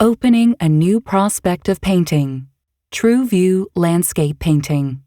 Opening a new prospect of painting. True view landscape painting.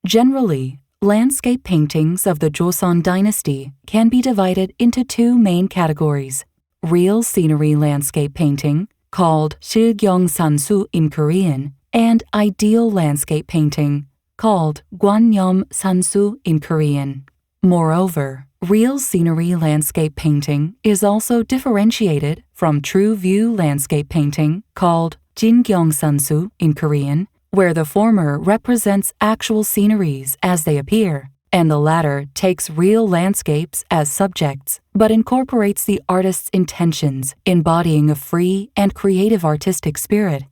Generally, landscape paintings of the Joseon dynasty can be divided into two main categories: real scenery landscape painting, called 실경산수 in Korean, and ideal landscape painting, called 관념산수 in Korean. Moreover, real scenery landscape painting is also differentiated from true view landscape painting, called 진경산수 in Korean, where the former represents actual sceneries as they appear, and the latter takes real landscapes as subjects, but incorporates the artist's intentions, embodying a free and creative artistic spirit.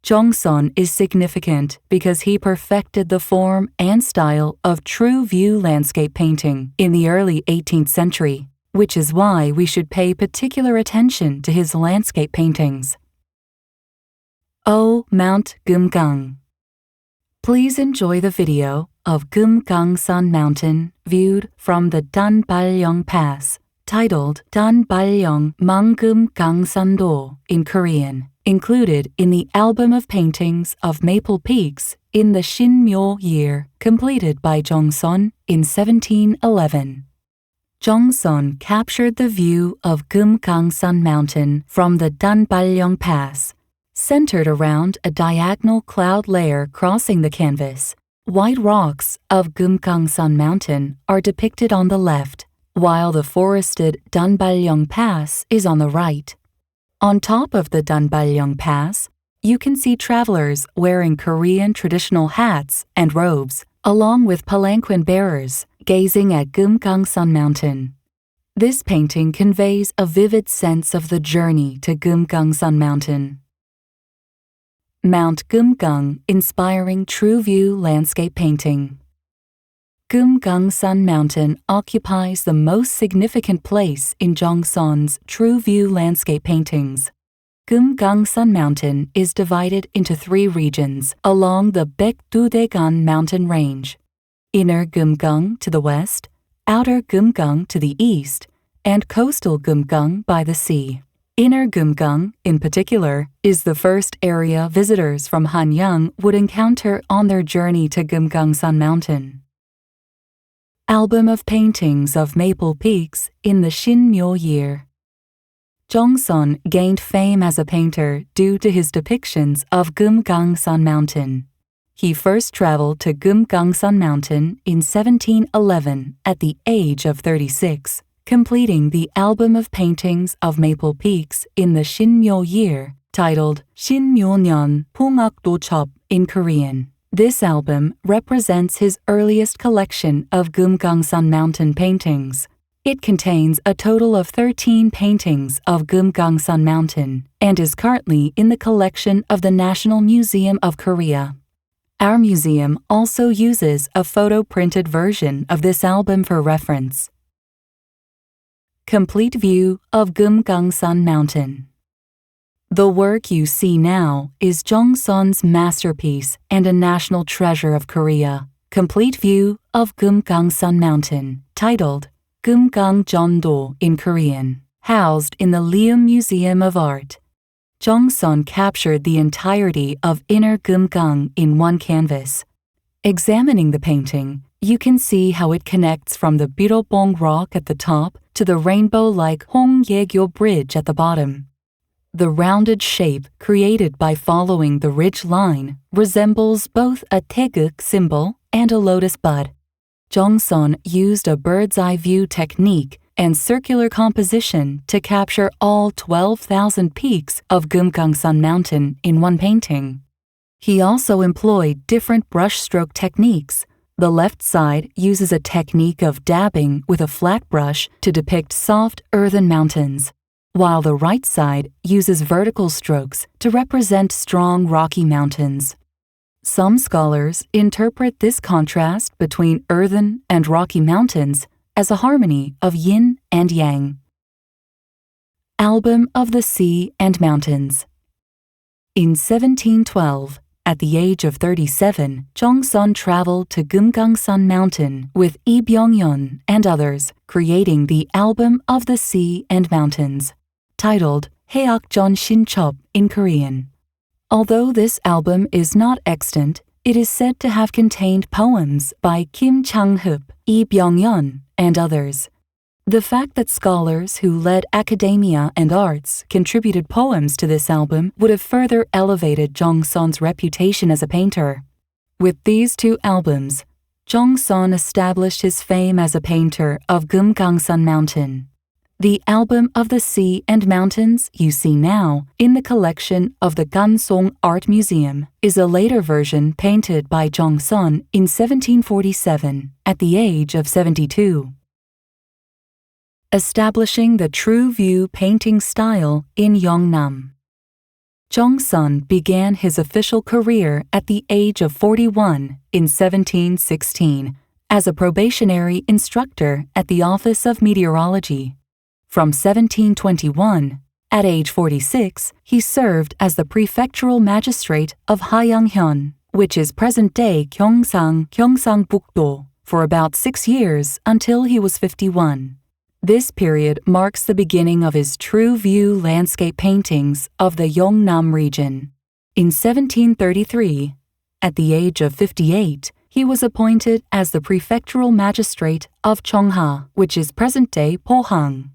Jeong Seon is significant because he perfected the form and style of true view landscape painting in the early 18th century, which is why we should pay particular attention to his landscape paintings. Oh, Mount Gyeomgang. Please enjoy the video of Gyeomgangsan Mountain viewed from the Danbalyeong Pass, titled Danbalyeong Manggyeomgangsan-do in Korean, included in the album of paintings of Maple Peaks in the Shinmyo year, completed by Jeong Seon in 1711. Jeong Seon captured the view of Gyeomgangsan Mountain from the Danbalyeong Pass, centered around a diagonal cloud layer crossing the canvas. White rocks of Gyeomgangsan Mountain are depicted on the left, while the forested Danbalyeong Pass is on the right. On top of the Danbalyeong Pass, you can see travelers wearing Korean traditional hats and robes, along with palanquin bearers, gazing at Gyeomgangsan Mountain. This painting conveys a vivid sense of the journey to Gyeomgangsan Mountain. Mount Gyeomgang inspiring true view landscape painting. Gyeomgangsan Mountain occupies the most significant place in Jeong Seon's true view landscape paintings. Gyeomgangsan Mountain is divided into three regions along the Baekdudaegan mountain range: Inner Gyeomgang to the west, Outer Gyeomgang to the east, and Coastal Gyeomgang by the sea. Inner Gyeomgang, in particular, is the first area visitors from Hanyang would encounter on their journey to Gyeomgangsan Mountain. Album of paintings of Maple Peaks in the Shinmyo year. Jeong Seon gained fame as a painter due to his depictions of Gyeomgangsan Mountain. He first traveled to Gyeomgangsan Mountain in 1711 at the age of 36. Completing the album of paintings of Maple Peaks in the Shinmyo year, titled Shinmyo-nyeon Pongakdo-chop in Korean. This album represents his earliest collection of Gyeomgangsan Mountain paintings. It contains a total of 13 paintings of Gyeomgangsan Mountain and is currently in the collection of the National Museum of Korea. Our museum also uses a photo-printed version of this album for reference. Complete view of Gyeomgangsan Mountain. The work you see now is Jeong Seon's masterpiece and a national treasure of Korea. Complete view of Gyeomgangsan Mountain, titled Gyeomgangjeong-do in Korean, housed in the Leum Museum of Art. Jeong Seon captured the entirety of Inner Gyeomgang in one canvas. Examining the painting, you can see how it connects from the Birobong Rock at the top to the rainbow-like Hongyeogyo Bridge at the bottom. The rounded shape created by following the ridge line resembles both a taeguk symbol and a lotus bud. Jeong Seon used a bird's-eye view technique and circular composition to capture all 12,000 peaks of Gyeomgangsan Mountain in one painting. He also employed different brushstroke techniques. The left side uses a technique of dabbing with a flat brush to depict soft earthen mountains, while the right side uses vertical strokes to represent strong rocky mountains. Some scholars interpret this contrast between earthen and rocky mountains as a harmony of yin and yang. Album of the Sea and Mountains. In 1712, at the age of 37, Jeong Seon traveled to Gyeomgangsan Mountain with Lee Byung-yeon and others, creating the Album of the Sea and Mountains, titled Heokjeon Shinchop in Korean. Although this album is not extant, it is said to have contained poems by Kim Chang-hup, Lee Byung-yeon, and others. The fact that scholars who led academia and arts contributed poems to this album would have further elevated Jeong Seon's reputation as a painter. With these two albums, Jeong Seon established his fame as a painter of Gyeomjae Mountain. The album of the sea and mountains you see now in the collection of the Gansong Art Museum is a later version painted by Jeong Seon in 1747 at the age of 72. Establishing the true view painting style in Yeongnam. Jeong Seon began his official career at the age of 41 in 1716 as a probationary instructor at the Office of Meteorology. From 1721, at age 46, he served as the prefectural magistrate of Hayanghyeon, which is present-day Gyeongsangbuk-do, for about 6 years until he was 51. This period marks the beginning of his true view landscape paintings of the Yeongnam region. In 1733, at the age of 58, he was appointed as the prefectural magistrate of Cheongha, which is present-day Pohang.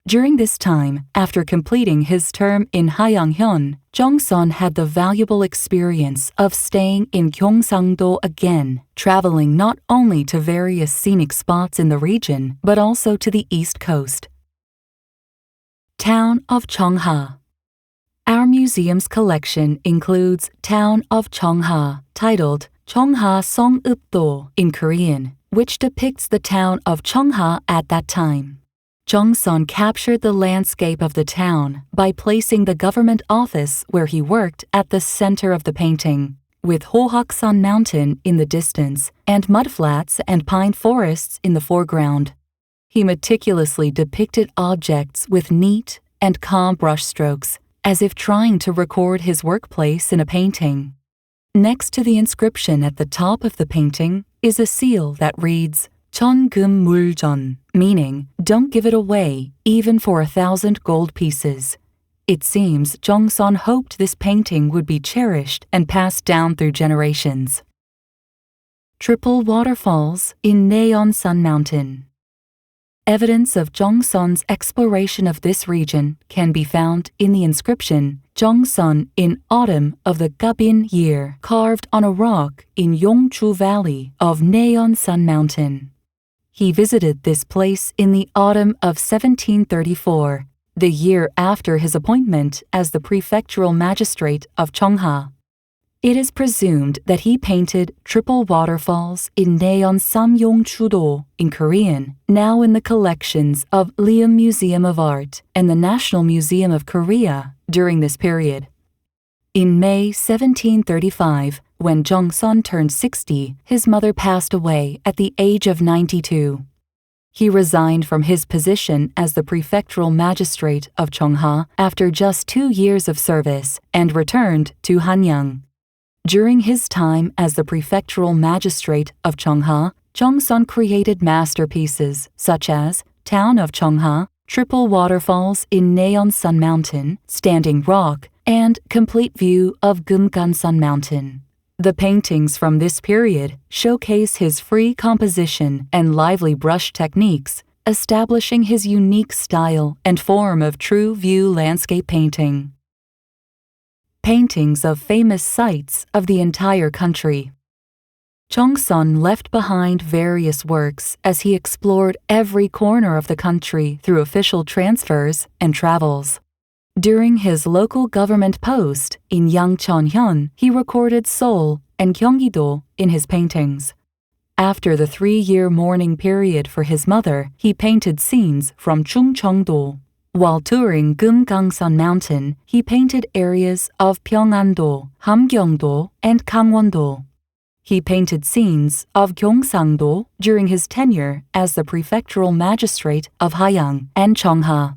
During this time, after completing his term in Hayanghyeon, Jeong Seon had the valuable experience of staying in Gyeongsang-do again, traveling not only to various scenic spots in the region, but also to the East Coast. Town of Cheongha. Our museum's collection includes Town of Cheongha, titled Cheongha Songupdo in Korean, which depicts the town of Cheongha at that time. Jeong Seon captured the landscape of the town by placing the government office where he worked at the center of the painting, with Hohaksan Mountain in the distance and mudflats and pine forests in the foreground. He meticulously depicted objects with neat and calm brushstrokes, as if trying to record his workplace in a painting. Next to the inscription at the top of the painting is a seal that reads, Cheonggeum Muljeon, meaning, don't give it away, even for 1,000 gold pieces. It seems Jeong Seon hoped this painting would be cherished and passed down through generations. Triple Waterfalls in Naeonsan Mountain. Evidence of Jeong Seon's exploration of this region can be found in the inscription Jeong Seon in autumn of the Gabin year, carved on a rock in Yongju Valley of Naeonsan Mountain. He visited this place in the autumn of 1734, the year after his appointment as the prefectural magistrate of Cheongha. It is presumed that he painted triple waterfalls in Naeonsan Yongju-do in Korean, now in the collections of Liam Museum of Art and the National Museum of Korea during this period. In May 1735, when Jeong Seon turned 60, his mother passed away at the age of 92. He resigned from his position as the prefectural magistrate of Cheongha after just 2 years of service and returned to Hanyang. During his time as the prefectural magistrate of Cheongha, Jeong Seon created masterpieces such as Town of Cheongha, Triple Waterfalls in Naeonsan Mountain, Standing Rock, and Complete View of Gyeomjae Mountain. The paintings from this period showcase his free composition and lively brush techniques, establishing his unique style and form of true view landscape painting. Paintings of famous sites of the entire country. Jeong Seon left behind various works as he explored every corner of the country through official transfers and travels. During his local government post in Yangcheonhyun, he recorded Seoul and Gyeonggi-do in his paintings. After the 3-year mourning period for his mother, he painted scenes from Chungcheong-do. While touring Gyeomjae Mountain, he painted areas of Pyeonggan-do, Hamgyong-do, and Gangwon-do. He painted scenes of Gyeongsang-do during his tenure as the prefectural magistrate of Hayang and Cheongha.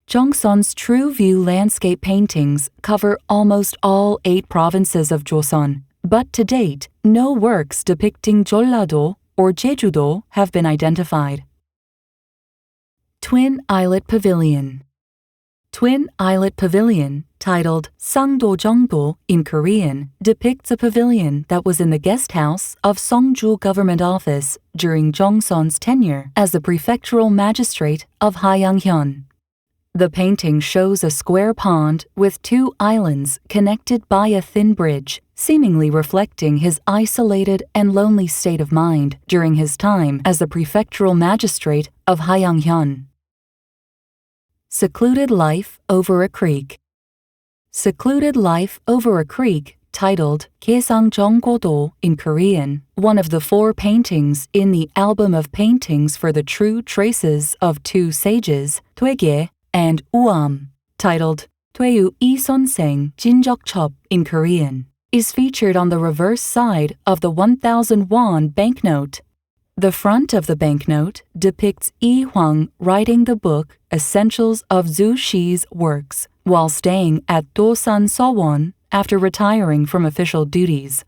Jeong Seon's true view landscape paintings cover almost all 8 provinces of Joseon, but to date, no works depicting Jeollado or Jeju-do have been identified. Twin Islet Pavilion. Twin Islet Pavilion, titled Sangdo-jongdo in Korean, depicts a pavilion that was in the guest house of Seongju Government Office during Jeong Seon's tenure as the prefectural magistrate of Hayanghyeon. The painting shows a square pond with two islands connected by a thin bridge, seemingly reflecting his isolated and lonely state of mind during his time as the prefectural magistrate of Hayanghyeon. Secluded Life Over a Creek. Secluded Life Over a Creek, titled Gyeomjae in Korean, one of the 4 paintings in the album of paintings for the true traces of 2 sages, Doegye and Uam, titled Doeyu I Sonseng Jinjokchop in Korean, is featured on the reverse side of the 1,000 won banknote. The front of the banknote depicts Yi Hwang writing the book Essentials of Zhu Shi's works while staying at Dosan Sowon after retiring from official duties.